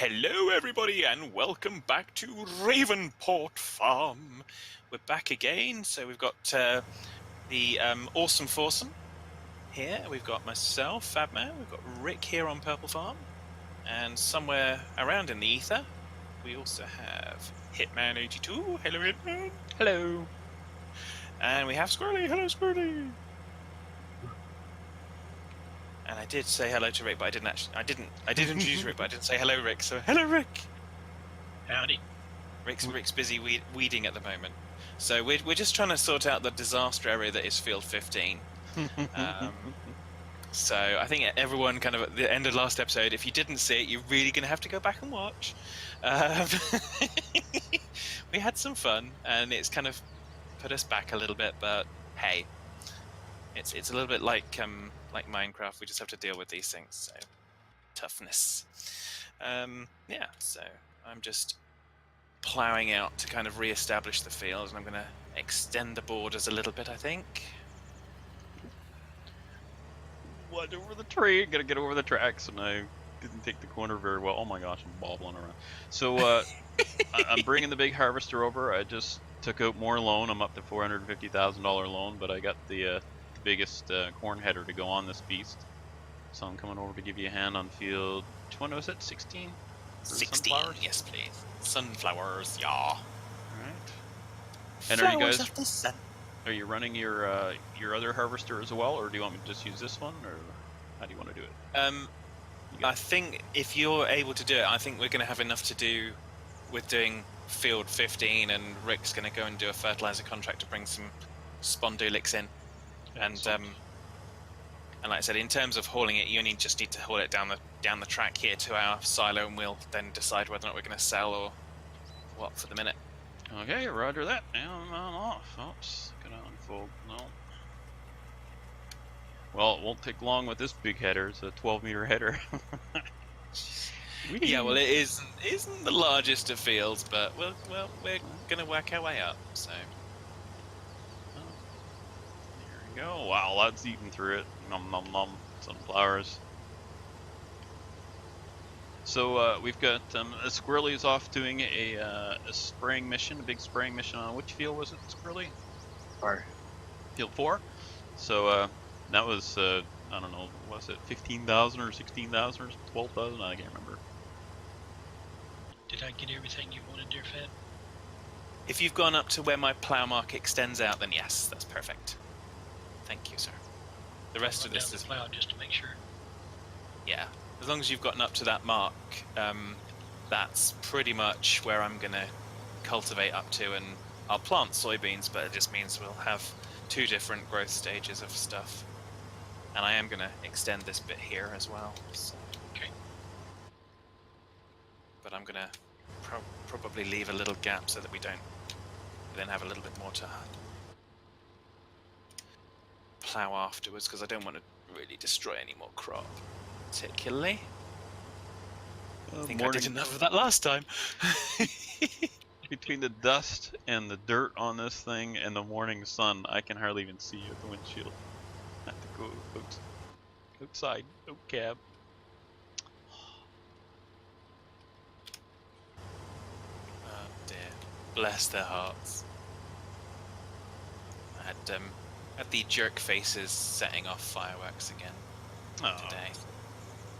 Hello, everybody, and welcome back to Ravenport Farm. We're back again, so we've got the awesome foursome here. We've got myself, Fabman. We've got Rick here on Purple Farm, and somewhere around in the ether, we also have Hitman82. Hello, Hitman. Hello. And we have Squirrely. Hello, Squirrely. And I did say hello to Rick, but I didn't actually. I did introduce Rick, but I didn't say hello, Rick. So hello, Rick. Howdy. Rick's busy weeding at the moment, so we're just trying to sort out the disaster area that is Field 15. So I think everyone kind of at the end of last episode, if you didn't see it, you're really going to have to go back and watch. We had some fun, and it's kind of put us back a little bit, but hey, it's a little bit like Minecraft. We just have to deal with these things. So toughness. Yeah. So I'm just plowing out to kind of re-establish the field, and I'm going to extend the borders a little bit, I think. What over the tree? Gotta get over the tracks, and I didn't take the corner very well. Oh my gosh, I'm bobbling around. So I'm bringing the big harvester over. I just took out more loan. I'm up to $450,000 loan, but I got the biggest corn header to go on this beast. So I'm coming over to give you a hand on field. Which one was it? 16? 16, yes please. Sunflowers, yeah. All right. And are you guys? Of the sun. Are you running your other harvester as well, or do you want me to just use this one, or how do you want to do it? I think if you're able to do it, I think we're going to have enough to do with doing field 15, and Rick's going to go and do a fertilizer contract to bring some spondulix in. And like I said, in terms of hauling it, you only just need to haul it down the track here to our silo, and we'll then decide whether or not we're going to sell or what for the minute. Okay, roger that. Now I'm off. Oops, gonna unfold. No. Well, it won't take long with this big header. It's a 12-meter header. Yeah, well, it isn't the largest of fields, but we're gonna work our way up. So there we go. Wow, that's eating through it. Nom nom nom. Sunflowers. So we've got Squirrely's off doing a spraying mission, a big spraying mission on which field was it, Squirrely? 4. Field 4. So that was I don't know, was it 15,000 or 16,000 or 12,000? I can't remember. Did I get everything you wanted there, Fed? If you've gone up to where my plow mark extends out, then yes, that's perfect. Thank you, sir. The rest of this is plow just to make sure. Yeah. As long as you've gotten up to that mark, that's pretty much where I'm going to cultivate up to, and I'll plant soybeans, but it just means we'll have 2 different growth stages of stuff. And I am going to extend this bit here as well. So. Okay. But I'm going to probably leave a little gap so that we then have a little bit more to plow afterwards, because I don't want to really destroy any more crop. Particularly. I think I did enough of that last time. Between the dust and the dirt on this thing and the morning sun, I can hardly even see at the windshield. I have to go outside, out cab. Oh dear. Bless their hearts. I had the jerk faces setting off fireworks again today.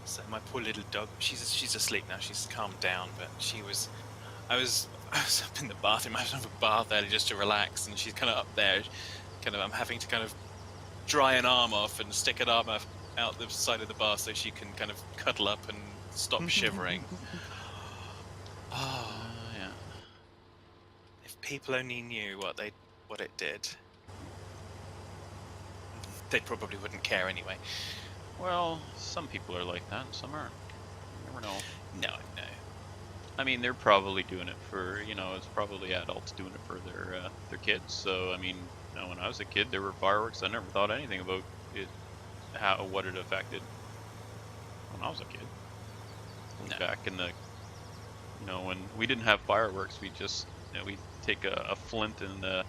So my poor little dog, she's asleep now. She's calmed down, but I was up in the bathroom. I was having a bath early just to relax, and she's kind of up there. I'm having to kind of dry an arm off and stick an arm out the side of the bath so she can kind of cuddle up and stop shivering. Oh yeah. If people only knew what it did, they probably wouldn't care anyway. Well, some people are like that, and some aren't. You never know. No. I mean, they're probably doing it for, it's probably adults doing it for their kids. So, I mean, when I was a kid, there were fireworks. I never thought anything about it, what it affected when I was a kid. No. Back in the, when we didn't have fireworks, we just, we take a flint and a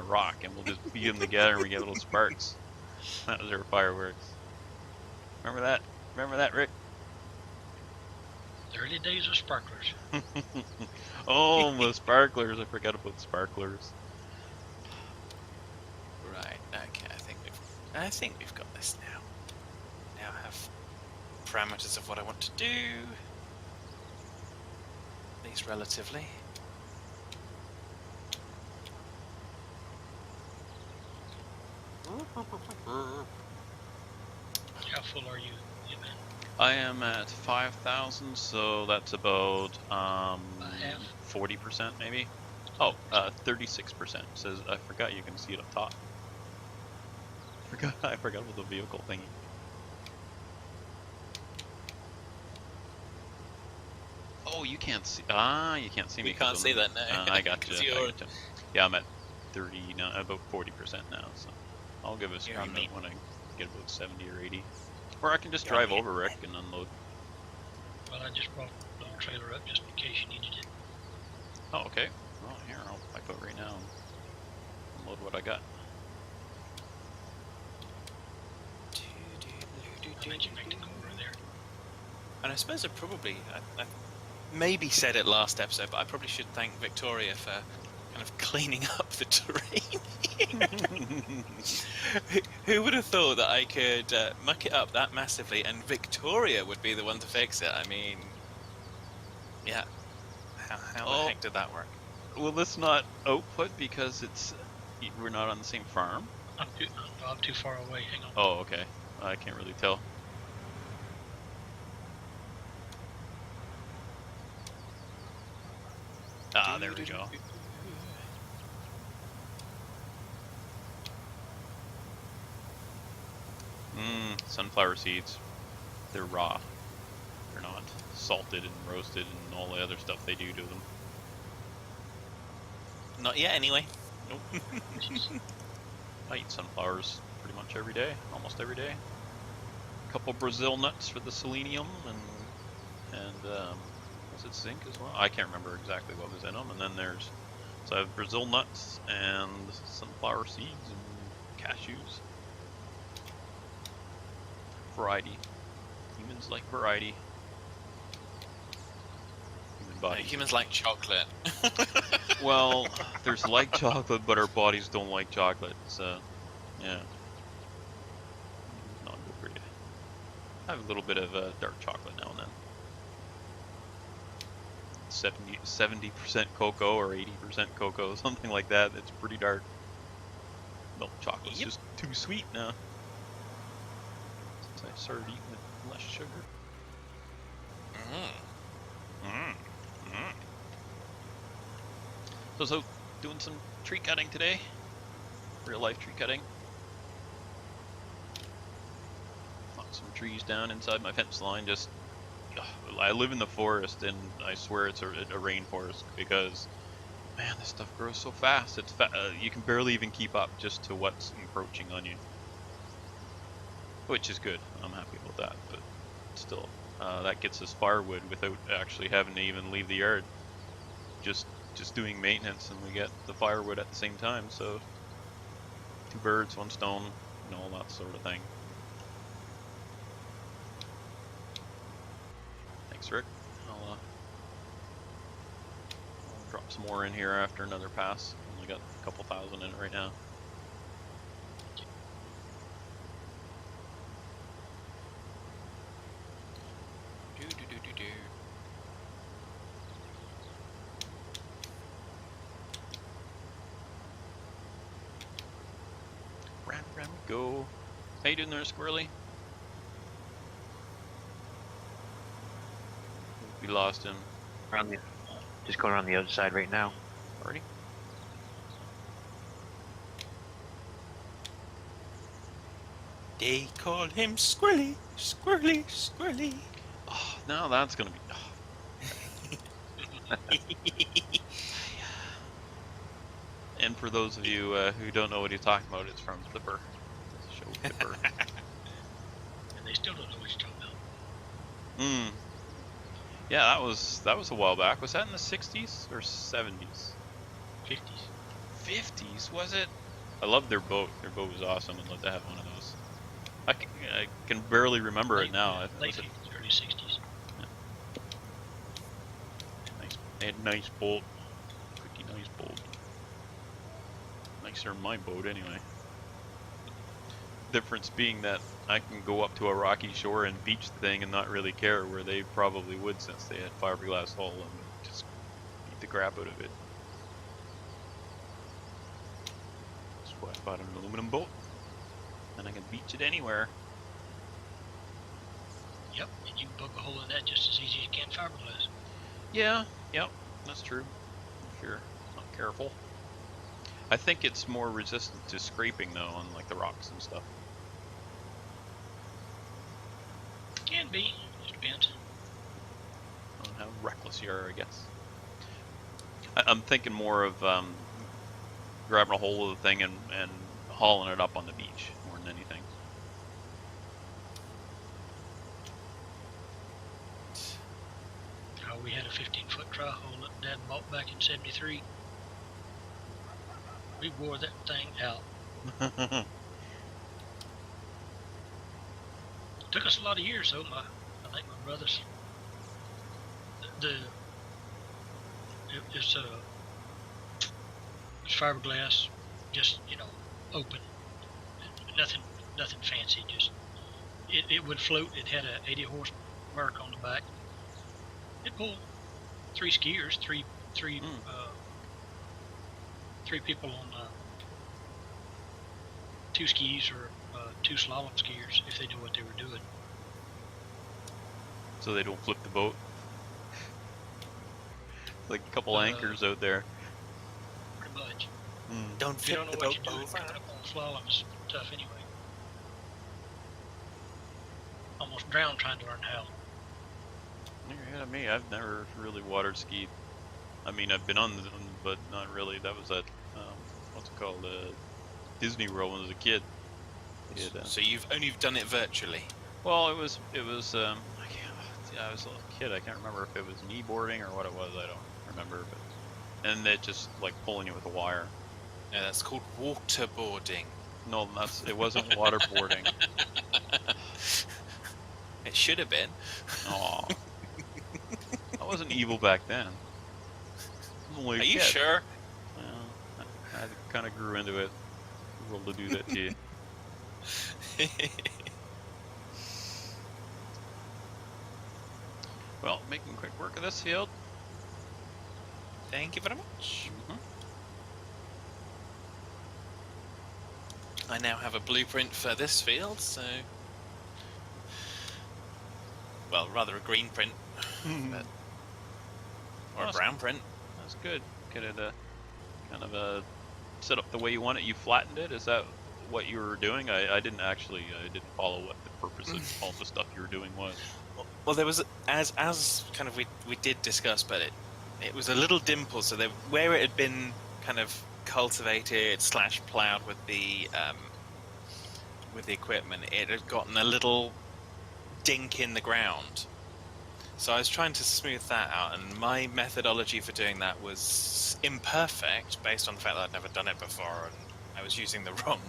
rock, and we'll just beat them together, and we get little sparks. That was our fireworks. Remember that? Remember that, Rick? The early days of sparklers. Oh, the sparklers! I forgot about sparklers. Right. Okay. I think we've got this now. Now I have parameters of what I want to do. At least relatively. How full are you, man? I am at 5,000, so that's about Half? 40% maybe. Oh, 36%. Says I forgot you can see it up top. I forgot about the vehicle thingy. Oh, you can't see. Ah, you can't see me. We can't see that now. I got 'Cause you. you're- Yeah, I'm at 30 now, about 40% now. So I'll give a You're scream on the- out when I get about 70 or 80. Or I can just You're on drive the- over Rick and unload. Well, I just brought the little trailer up just in case you needed it. Oh, okay. Well, here, I'll pipe out right now and unload what I got. I'll let you make the corner there. And I suppose I probably, I maybe said it last episode, but I probably should thank Victoria for kind of cleaning up the terrain. Who would have thought that I could muck it up that massively and Victoria would be the one to fix it? I mean, yeah. How the Oh. heck did that work? Will this not output because we're not on the same farm? I'm too far away. Hang on. Oh, okay. I can't really tell. Ah, there we go. Sunflower seeds. They're raw. They're not salted and roasted and all the other stuff they do to them. Not yet, anyway. Nope. I eat sunflowers pretty much every day, almost every day. A couple Brazil nuts for the selenium and was it zinc as well? I can't remember exactly what was in them. And then so I have Brazil nuts and sunflower seeds and cashews. Variety. Humans like variety. Human bodies. Humans like chocolate. Well, there's like chocolate, but our bodies don't like chocolate, so yeah. Not good for you. I have a little bit of dark chocolate now and then. 70% cocoa or 80% cocoa, something like that. It's pretty dark. Milk chocolate's just too sweet now. Since I started eating with less sugar. So doing some tree cutting today. Real life tree cutting. Knocked some trees down inside my fence line. Just I live in the forest, and I swear it's a rainforest because, man, this stuff grows so fast. It's you can barely even keep up just to what's encroaching on you, which is good. I'm happy about that, but still, that gets us firewood without actually having to even leave the yard. Just doing maintenance, and we get the firewood at the same time. So, 2 birds, 1 stone, all that sort of thing. Thanks, Rick. I'll drop some more in here after another pass. Only got a couple thousand in it right now. Ram, go. How you doing there, Squirrely? We lost him. Just going around the other side right now. Already? They call him Squirrely, Squirrely, Squirrely. Oh, now that's gonna be. And for those of you who don't know what he's talking about, it's from Flipper. It's a show Flipper. And they still don't know what you're talking about. Yeah, that was a while back. Was that in the 60s or 70s? 50s. 50s, was it? I loved their boat. Their boat was awesome. I'd love to have one of those. I can barely remember it now. Late 50s, early 60s. a nice boat. Pretty nice boat. Nicer than my boat, anyway. Difference being that I can go up to a rocky shore and beach the thing and not really care, where they probably would since they had fiberglass hull and just beat the crap out of it. That's why I bought an aluminum boat. And I can beach it anywhere. Yep, and you can poke a hole in that just as easy as you can fiberglass. Yeah, yep, that's true. If you're not careful. I think it's more resistant to scraping though on like the rocks and stuff. Can be, just depends. On how reckless you are, I guess. I'm thinking more of grabbing a hold of the thing and hauling it up on the beach more than anything. Oh, we had a 15-foot dry hole that Dad bought back in '73. We wore that thing out. Took us a lot of years though. I think my brothers. It's fiberglass, just open. Nothing fancy. Just it would float. It had a 80 horse Merc on the back. It pulled 3 skiers, three people on 2 skis or 2 slalom skiers if they knew what they were doing. So they don't flip the boat. Like a couple anchors out there. Pretty much. Don't If you flip don't know the what boat you're doing, over. coming up on slalom is tough anyway. Almost drowned trying to learn how. You're ahead of me. I've never really water skied. I mean, I've been on them, but not really. That was at what's it called? Disney World when I was a kid. Yeah, So you've only done it virtually. well, it was I was a little kid. I can't remember if it was kneeboarding or what it was. I don't remember. But and it just like pulling it with a wire. No, that's called waterboarding. No, it wasn't waterboarding. It should have been. Aw. I wasn't evil back then. Are you sure? Well, I kind of grew into it. Able to do that to you. Well, making quick work of this field. Thank you very much. I now have a blueprint for this field, so... Well, rather a green print. But... Or a brown print. That's good. Get it kind of set up the way you want it. You flattened it. Is that what you were doing? I didn't actually. I didn't follow what the purpose of all the stuff you were doing was. Well, there was as kind of we did discuss, but it was a little dimple. So there, where it had been kind of cultivated / plowed with the equipment, it had gotten a little dink in the ground. So I was trying to smooth that out, and my methodology for doing that was imperfect, based on the fact that I'd never done it before, and I was using the wrong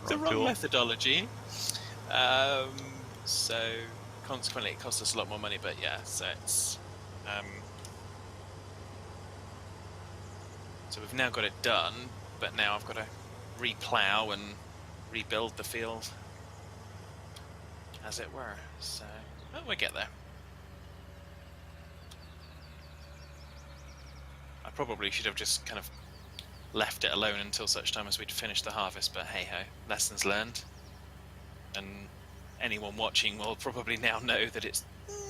tool. methodology. So consequently, it cost us a lot more money. But yeah, so it's so we've now got it done, but now I've got to re-plow and rebuild the field, as it were. So we'll get there. I probably should have just kind of left it alone until such time as we'd finished the harvest, but hey ho, lessons learned. And anyone watching will probably now know that it's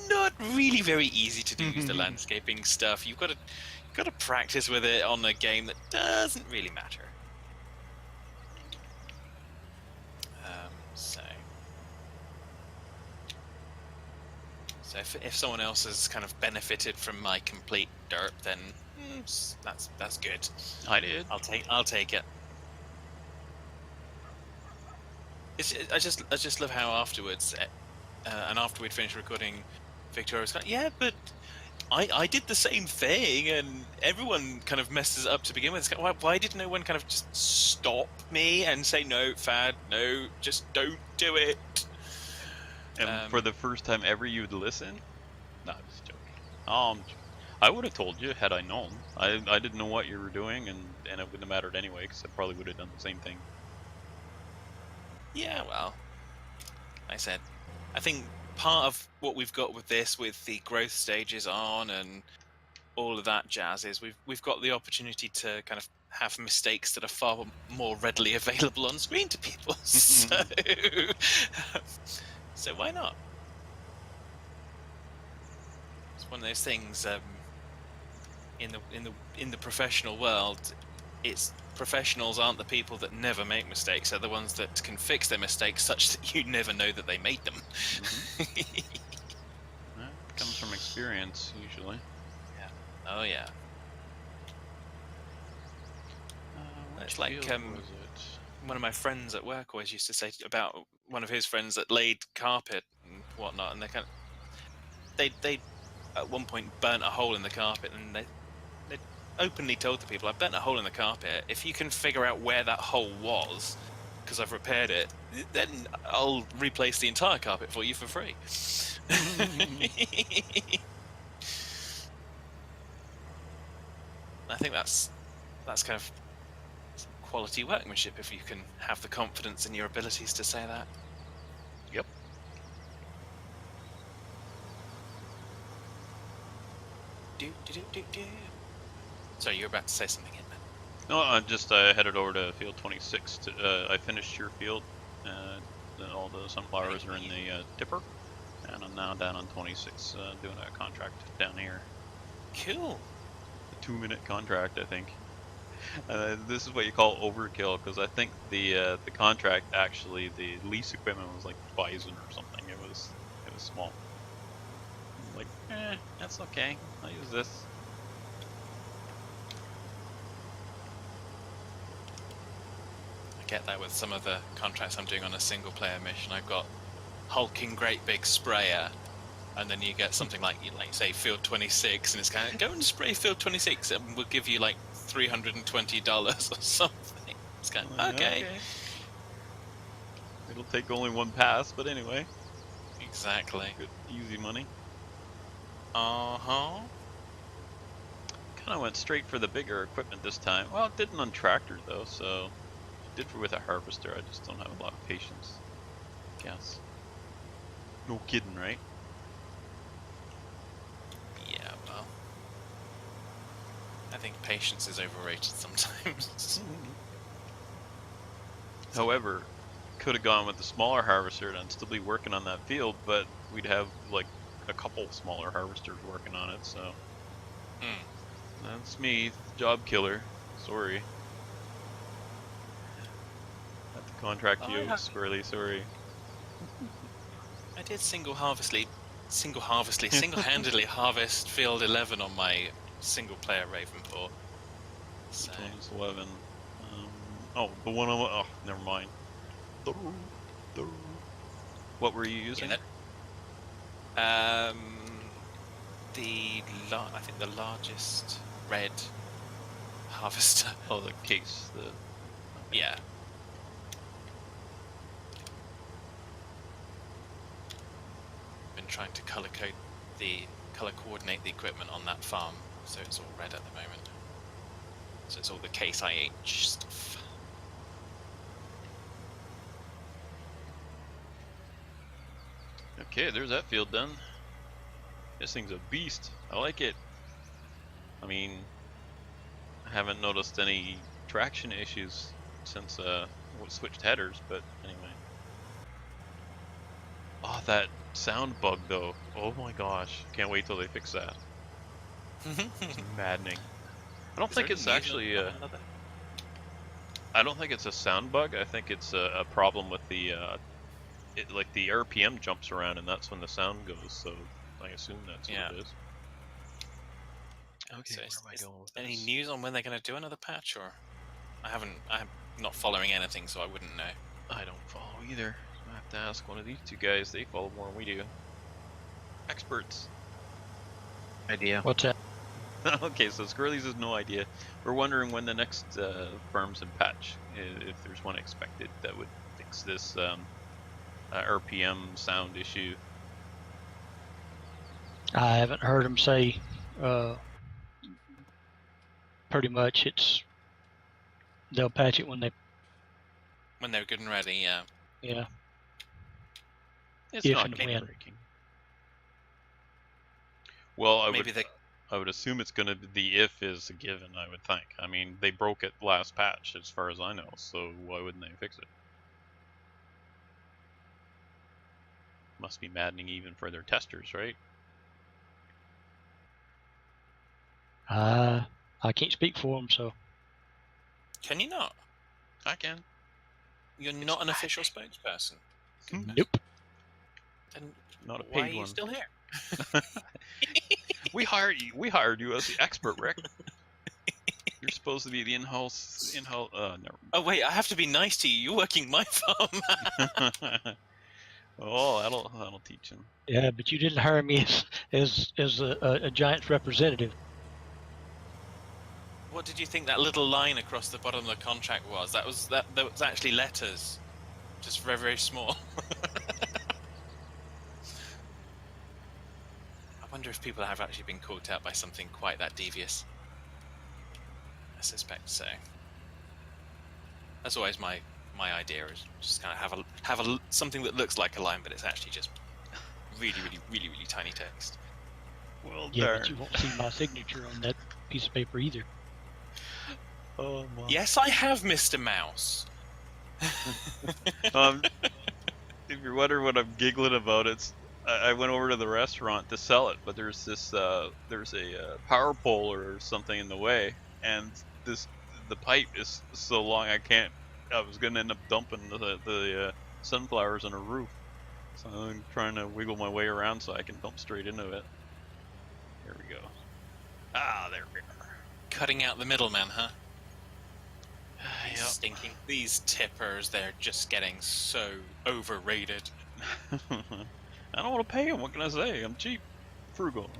not really very easy to do the landscaping stuff. You've got to practice with it on a game that doesn't really matter. So if someone else has kind of benefited from my complete derp, then that's good. I did. I'll take it. I just love how afterwards, and after we'd finished recording, Victoria was like, yeah, but I did the same thing, and everyone kind of messes it up to begin with. It's like, why did no one kind of just stop me and say, no, Fad, no, just don't do it? And for the first time ever, you'd listen? No, I'm just joking. I would have told you had I known. I didn't know what you were doing, and it wouldn't have mattered anyway, because I probably would have done the same thing. Yeah, well, like I said, I think part of what we've got with this, with the growth stages on and all of that jazz, is we've got the opportunity to kind of have mistakes that are far more readily available on screen to people. So, so why not? It's one of those things. In the professional world, it's professionals aren't the people that never make mistakes. They're the ones that can fix their mistakes such that you never know that they made them. That comes from experience, usually. Yeah. Oh yeah. It's like Was it? one of my friends at work always used to say about one of his friends that laid carpet and whatnot, and they at one point burnt a hole in the carpet, and they openly told the people, I've burnt a hole in the carpet. If you can figure out where that hole was, because I've repaired it, then I'll replace the entire carpet for you for free. I think that's kind of quality workmanship, if you can have the confidence in your abilities to say that. Yep. So you're about to say something, Hitman? No, I just headed over to field 26. I finished your field. All the sunflowers are in the dipper, and I'm now down on 26 doing a contract down here. Cool. A 2-minute contract, I think. This is what you call overkill, because I think the contract, actually, the lease equipment was like Bison or something. It was small. I'm like, that's okay. I'll use this. I get that with some of the contracts I'm doing on a single player mission. I've got hulking great big sprayer, and then you get something like say field 26, and it's kind of go and spray field 26, and we'll give you like $320 or something. It's kind of okay. It'll take only one pass, but anyway. Exactly. Good, easy money. Uh-huh. Kind of went straight for the bigger equipment this time. Well, it didn't on tractor though, so it did for with a harvester. I just don't have a lot of patience. Guess. No kidding, right? Yeah, well, I think patience is overrated sometimes. However, could have gone with the smaller harvester and still be working on that field, but we'd have like a couple smaller harvesters working on it, so that's me, job killer. Sorry. Have to contract you, Squirrely, sorry. I did single-handedly harvest field 11 on my single-player Ravenport. So. Times 11. Oh, the one on. Oh, never mind. What were you using? Yeah, I think the largest red harvester. Oh, the case. Okay. Yeah. Been trying to color coordinate the equipment on that farm, so it's all red at the moment. So it's all the Case IH stuff. Okay, there's that field done. This thing's a beast. I like it. I mean, I haven't noticed any traction issues since we switched headers, but anyway. Oh, that sound bug though. Oh my gosh. Can't wait till they fix that. It's maddening. I don't think it's actually I don't think it's a sound bug. I think it's a problem with the like the RPM jumps around, and that's when the sound goes. So I assume that's what it is. Okay, So where am I going with any this? news on when they're going to do another patch, or I'm not following anything, so I wouldn't know. I don't follow either. I have to ask one of these two guys. They follow more than we do. Experts. Idea. What's that? Okay, so Squirrelies has no idea. We're wondering when the next firms and patch, if there's one expected, that would fix this RPM sound issue. I haven't heard them say pretty much they'll patch it when they're good and ready. Yeah. yeah. It's If not and game when. breaking. Well, I Maybe would assume it's gonna be the if is a given. I would think. I mean, they broke it last patch, as far as I know. So why wouldn't they fix it? Must be maddening even for their testers, right? I can't speak for them, so Can you not? I can. You're not an official spokesperson. Goodness. nope. Then Not a why are paid you one. still here? We hired you. We hired you as the expert, Rick. You're supposed to be the in-house. Never. Oh wait, I have to be nice to you. You're working my farm. Oh, that'll teach him. Yeah, but you didn't hire me as a Giants representative. What did you think that little line across the bottom of the contract was? That was actually letters, just very, very small. I wonder if people have actually been caught out by something quite that devious. I suspect so. That's always my idea, is just kind of have a something that looks like a line, but it's actually just really, really, really, really tiny text. Well, Yeah, but you won't see my signature on that piece of paper either. Oh my. Yes, I have, Mr. Mouse. If you're wondering what I'm giggling about, I went over to the restaurant to sell it, but there's there's a power pole or something in the way, and the pipe is so long I was gonna end up dumping the sunflowers on a roof, so I'm trying to wiggle my way around so I can dump straight into it. There we go. Ah, there we are. Cutting out the middleman, huh? Yep. Stinking. These tippers, they're just getting so overrated. I don't want to pay him. What can I say? I'm cheap. Frugal.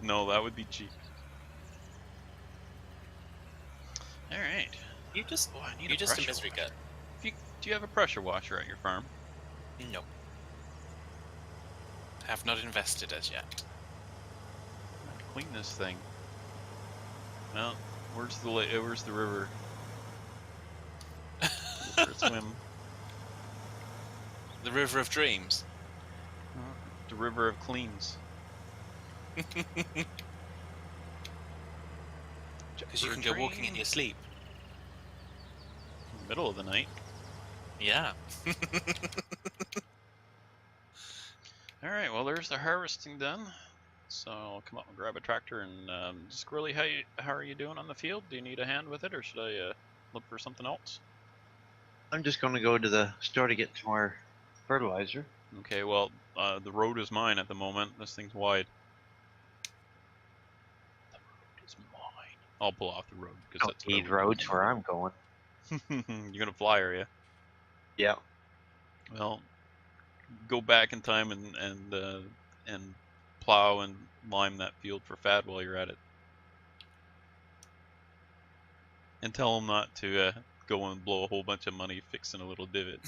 No, that would be cheap. All right. You're just I need a pressure misery washer. gut. Do you have a pressure washer at your farm? No. Have not invested as yet. Clean this thing. Well, where's the river? For a swim. The River of Dreams. The river of cleans. Because you can go walking in your sleep. In the middle of the night. Yeah. Alright, well there's the harvesting done. So I'll come up and grab a tractor and Squirrely, how are you doing on the field? Do you need a hand with it, or should I look for something else? I'm just going to go to the store to get some more fertilizer. Okay, well the road is mine at the moment. This thing's wide. The road is mine. I'll pull off the road because Don't that's need roads where I'm going. You're gonna fly, are you? Yeah. Well, go back in time and plow and lime that field for fat while you're at it, and tell them not to go and blow a whole bunch of money fixing a little divot.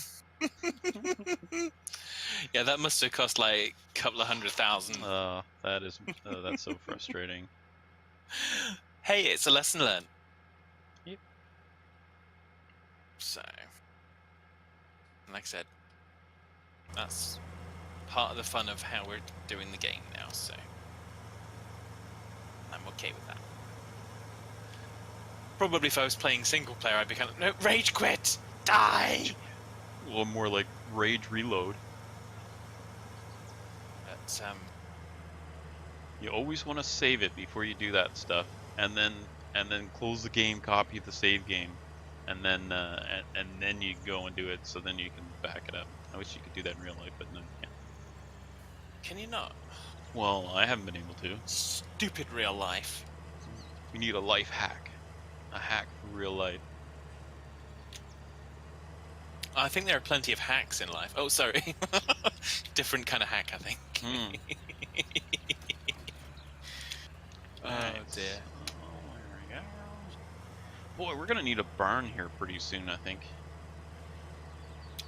Yeah, that must have cost like a couple of $100,000. That's so frustrating. Hey, it's a lesson learned. Yep. So, like I said, that's part of the fun of how we're doing the game now, so I'm okay with that. Probably if I was playing single player, I'd be kind of, no, rage quit! Die! Well, more like rage reload. But, You always want to save it before you do that stuff, and then close the game, copy the save game, and then you go and do it. So then you can back it up. I wish you could do that in real life, but no, you can't. can you not? Well, I haven't been able to. Stupid real life. We need a life hack, a hack for real life. I think there are plenty of hacks in life. Oh, sorry. Different kind of hack, I think. Oh, dear. Oh, there we go. Boy, we're gonna need a barn here pretty soon, I think.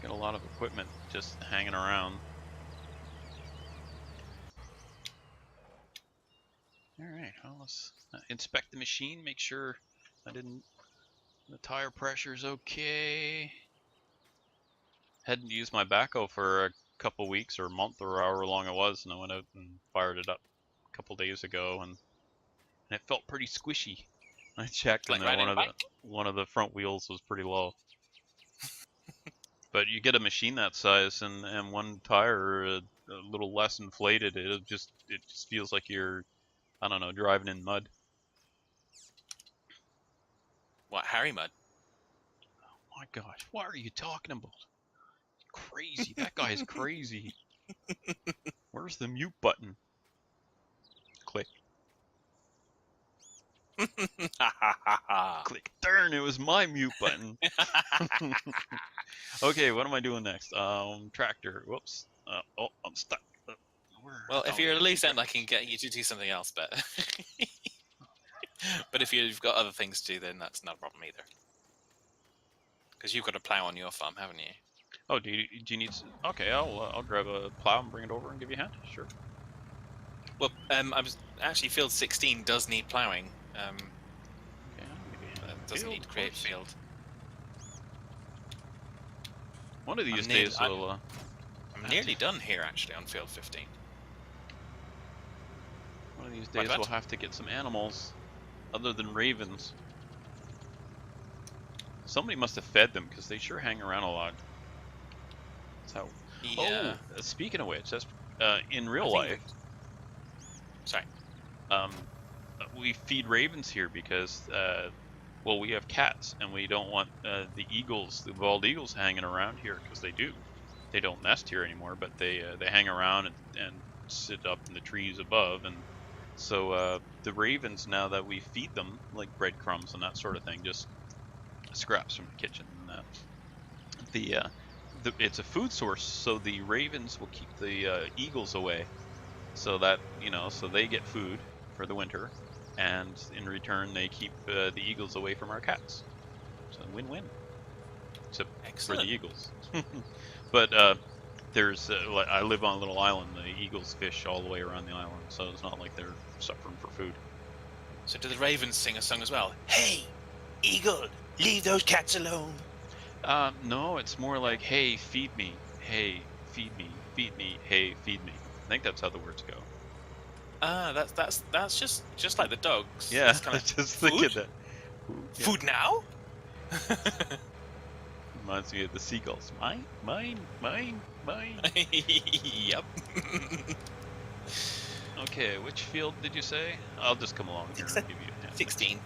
Got a lot of equipment just hanging around. Alright, well, let's inspect the machine, make sure I didn't. The tire pressure's okay. Hadn't used my backhoe for a couple weeks or a month or however long it was, and I went out and fired it up a couple days ago, and it felt pretty squishy. I checked, and Like riding a bike. one of the front wheels was pretty low. But you get a machine that size, and one tire a little less inflated, it just feels like you're, I don't know, driving in mud. What, Harry Mud? My gosh, what are you talking about? Crazy. That guy is crazy. Where's the mute button? Click. Click. Darn, it was my mute button. Okay, what am I doing next? Tractor. Whoops. Oh, I'm stuck. Well, if you're at least end, I can get you to do something else, but but if you've got other things to do, then that's not a problem either. Because you've got a plow on your farm, haven't you? Oh, do you need? Okay, I'll grab a plow and bring it over and give you a hand. Sure. Well, I was actually field 16 does need ploughing. Okay, I'll give you a hand. Doesn't Field, need to of create course. field. One of these I'm near- days we'll. I'm nearly done here actually on field 15. One of these Like days that? we'll have to get some animals, other than ravens. Somebody must have fed them because they sure hang around a lot. That's how. Yeah. Oh, speaking of which, that's in real I think life. Sorry. We feed ravens here because, well, we have cats, and we don't want the eagles, the bald eagles, hanging around here because they do. They don't nest here anymore, but they hang around and sit up in the trees above, and so the ravens, now that we feed them like breadcrumbs and that sort of thing, just scraps from the kitchen, and it's a food source, so the ravens will keep the eagles away, so that so they get food for the winter, and in return they keep the eagles away from our cats. So win-win, except Excellent. for the eagles. But there's I live on a little island. The eagles fish all the way around the island, so it's not like they're suffering for food. So do the ravens sing a song as well? Hey, eagle, leave those cats alone. No, it's more like, hey, feed me. Hey, feed me. Feed me. Hey, feed me. I think that's how the words go. Ah, that's just like the dogs. Yeah, It's kind of just food? thinking that. Yeah. Food now? Reminds me of the seagulls. Mine, mine, mine, mine. Yep. Okay, which field did you say? I'll just come along here and give you a hand. 16.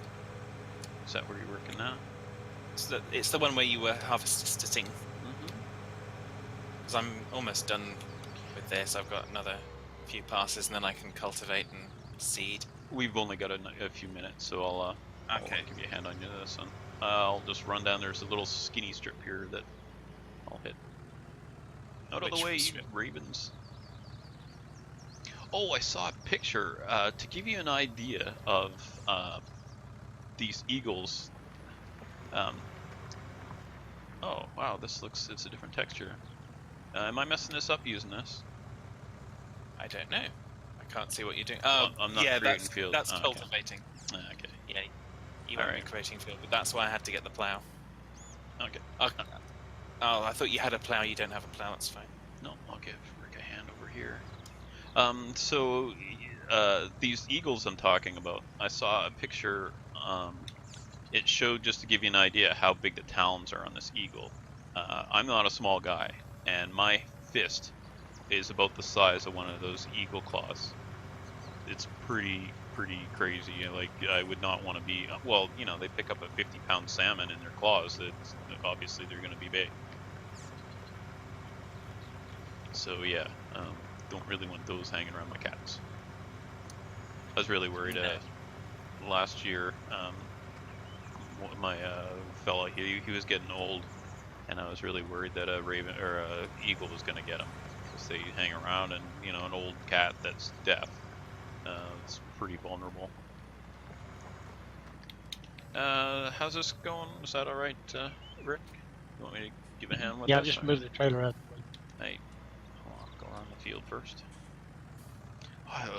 Is that where you're working now? It's the one where you were harvesting. Mm-hmm. Because I'm almost done with this. I've got another few passes, and then I can cultivate and seed. We've only got a few minutes, so I'll give you a hand on this one. I'll just run down. There's a little skinny strip here that I'll hit. Out of the way, you ravens. Oh, I saw a picture to give you an idea of these eagles. Oh, wow, it's a different texture. Am I messing this up using this? I don't know. I can't see what you're doing. Oh, I'm not yeah, creating field. that's Oh, okay. cultivating. Okay. Yeah, you won't be creating field, but that's why I had to get the plow. Okay. Oh, I thought you had a plow. You don't have a plow. That's fine. No, I'll give Rick a hand over here. So these eagles I'm talking about, I saw a picture. It showed, just to give you an idea, how big the talons are on this eagle. I'm not a small guy, and my fist is about the size of one of those eagle claws. It's pretty crazy. Like, I would not want to be. Well, they pick up a 50-pound salmon in their claws. Obviously they're going to be big. So yeah, don't really want those hanging around my cats. I was really worried. Last year, my fella, he was getting old, and I was really worried that a raven or a eagle was going to get him, because they hang around, and an old cat that's deaf, it's pretty vulnerable. How's this going? Is that all right, Rick? You want me to give a hand with Yeah, this? just move the trailer out. Hey, I'll go around the field first.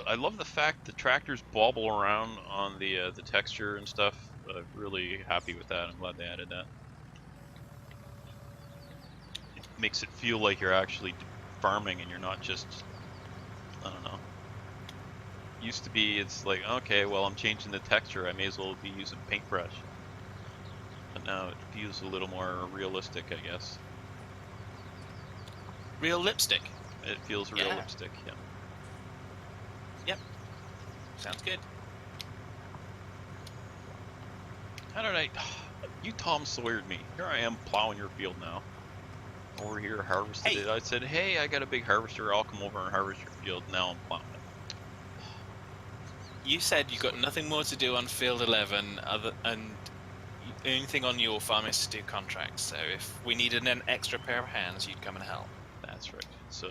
I love the fact the tractors bobble around on the texture and stuff. I'm really happy with that. I'm glad they added that. It makes it feel like you're actually farming and you're not just, I don't know. Used to be, it's like, okay, well, I'm changing the texture. I may as well be using paintbrush. But now it feels a little more realistic, I guess. Real lipstick. It feels Yeah. realistic, yeah. Yep. Sounds good. How did I... You Tom Sawyered me. Here I am plowing your field now. Over here harvested Hey. it. I said, hey, I got a big harvester. I'll come over and harvest your field. Now I'm plowing it. You said you got nothing more to do on Field 11 and the only thing on your farm is to do contracts. So if we needed an extra pair of hands, you'd come and help. That's right. So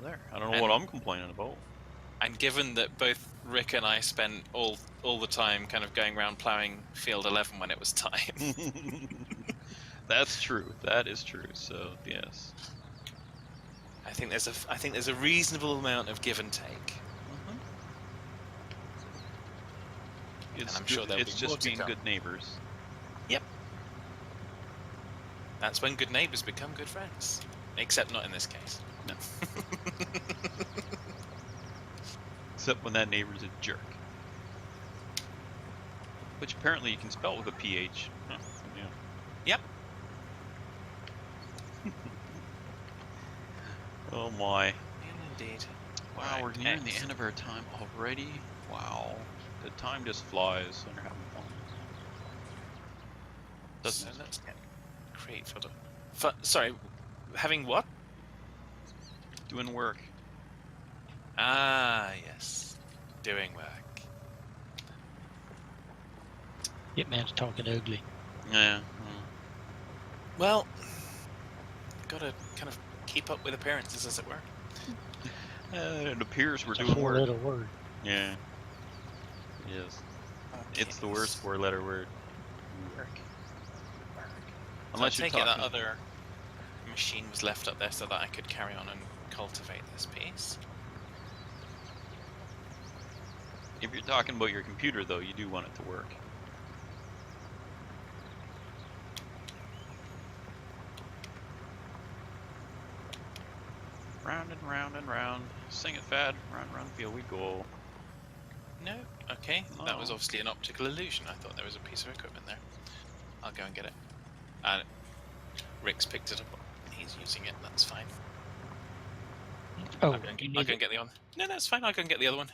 there. I don't know what I'm complaining about. And given that both Rick and I spent all the time kind of going around plowing Field 11 when it was time. That's true. That is true. So yes. I think there's a reasonable amount of give and take. It's and I'm sure there'll it's be more just to being come. good neighbors. Yep. That's when good neighbors become good friends. Except not in this case. No. Except when that neighbor's a jerk. Which apparently you can spell with a PH. Huh, yeah. Yep. Oh my. Indeed. Wow, Right, we're nearing the excellent. end of our time already. Wow. The time just flies when you're having fun. So Doesn't it? let's get create for the... sorry, having what? Doing work. Ah, yes. Doing work. Yep, man's talking ugly. Yeah. Well, gotta kind of keep up with appearances, as it were. It appears we're It's a doing work. four-letter word. Yeah. It is. It's the worst four-letter word. Work. Unless So I you're take it that talking. other machine was left up there so that I could carry on and cultivate this piece. If you're talking about your computer, though, you do want it to work. Round and round and round. Sing it, Fad. Round and round the field we go. No? Okay. That was Oh. obviously an optical illusion. I thought there was a piece of equipment there. I'll go and get it. And Rick's picked it up. He's using it. That's fine. Oh, I'll go and get the other one. No, it's fine. I'll go and get the other one.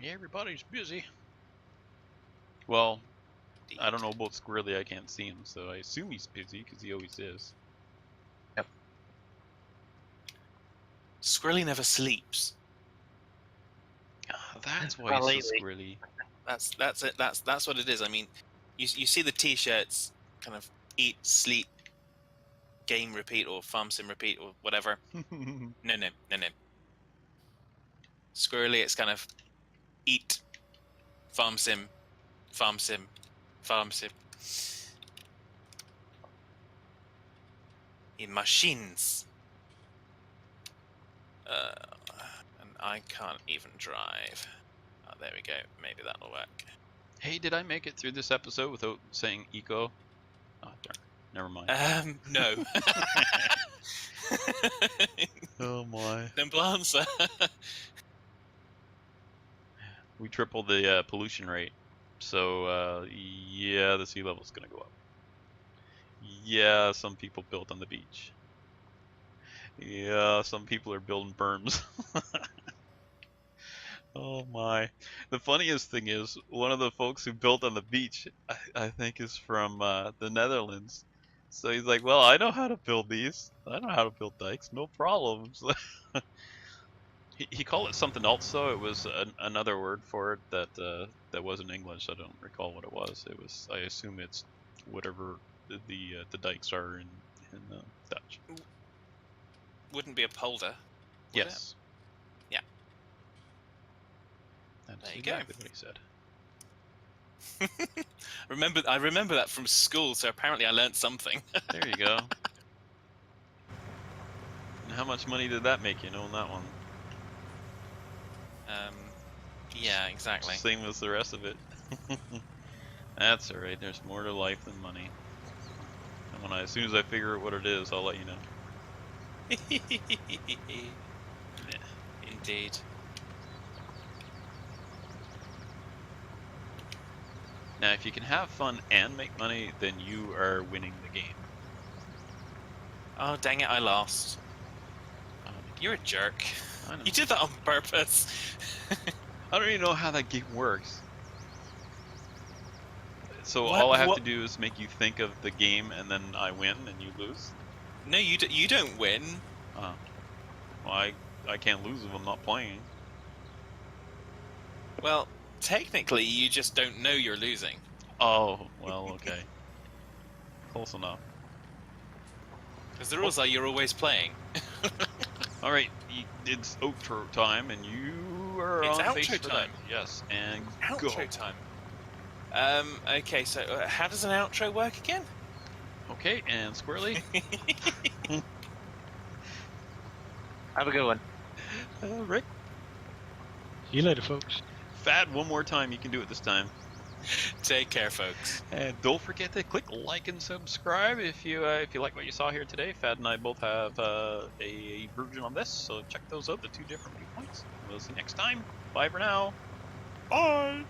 Yeah, everybody's busy. Well, I don't know about Squirrely. I can't see him, so I assume he's busy because he always is. Squirrely never sleeps. That's why Well, he's so lately. squirrely. That's it. That's what it is. I mean, you see the T-shirts, kind of eat, sleep, game repeat, or farm sim repeat, or whatever. No. Squirrely, it's kind of eat, farm sim, farm sim, farm sim. In machines. And I can't even drive. Oh, there we go. Maybe that'll work. Hey, did I make it through this episode without saying eco? Oh, darn. Never mind. No. Oh my. Simple answer. We tripled the pollution rate. So, yeah, the sea level's gonna go up. Yeah, some people built on the beach. Yeah, some people are building berms. Oh my. The funniest thing is, one of the folks who built on the beach, I think is from the Netherlands. So he's like, well, I know how to build these. I know how to build dikes, no problems. He called it something else though. It was another word for it that wasn't English. I don't recall what it was. It was. I assume it's whatever the dikes are in Dutch. Wouldn't be a polder. Would Yes. it? Yeah. That's There you exactly go. what he said. I remember that from school, so apparently I learned something. There you go. And how much money did that make you knowing that one? Yeah, exactly. Same as the rest of it. That's alright, there's more to life than money. And as soon as I figure out what it is, I'll let you know. Indeed. Now, if you can have fun and make money, then you are winning the game. Oh, dang it, I lost. Um, You're a jerk. I know. You did that on purpose. I don't even know how that game works. So What- all I have what- to do is make you think of the game, and then I win, and you lose? No, you don't win. Oh. Well, I can't lose if I'm not playing. Well, technically, you just don't know you're losing. Oh, well, okay. Close enough. Because the rules are you're always playing. Alright, it's outro time, and you are It's on base outro for time. that. Yes, and Outro go. time. Okay, so how does an outro work again? Okay, and Squirrely. Have a good one. Rick. See you later, folks. Fad, one more time. You can do it this time. Take care, folks. And don't forget to click like and subscribe if you like what you saw here today. Fad and I both have a version of this, so check those out. The two different viewpoints. We'll see you next time. Bye for now. Bye.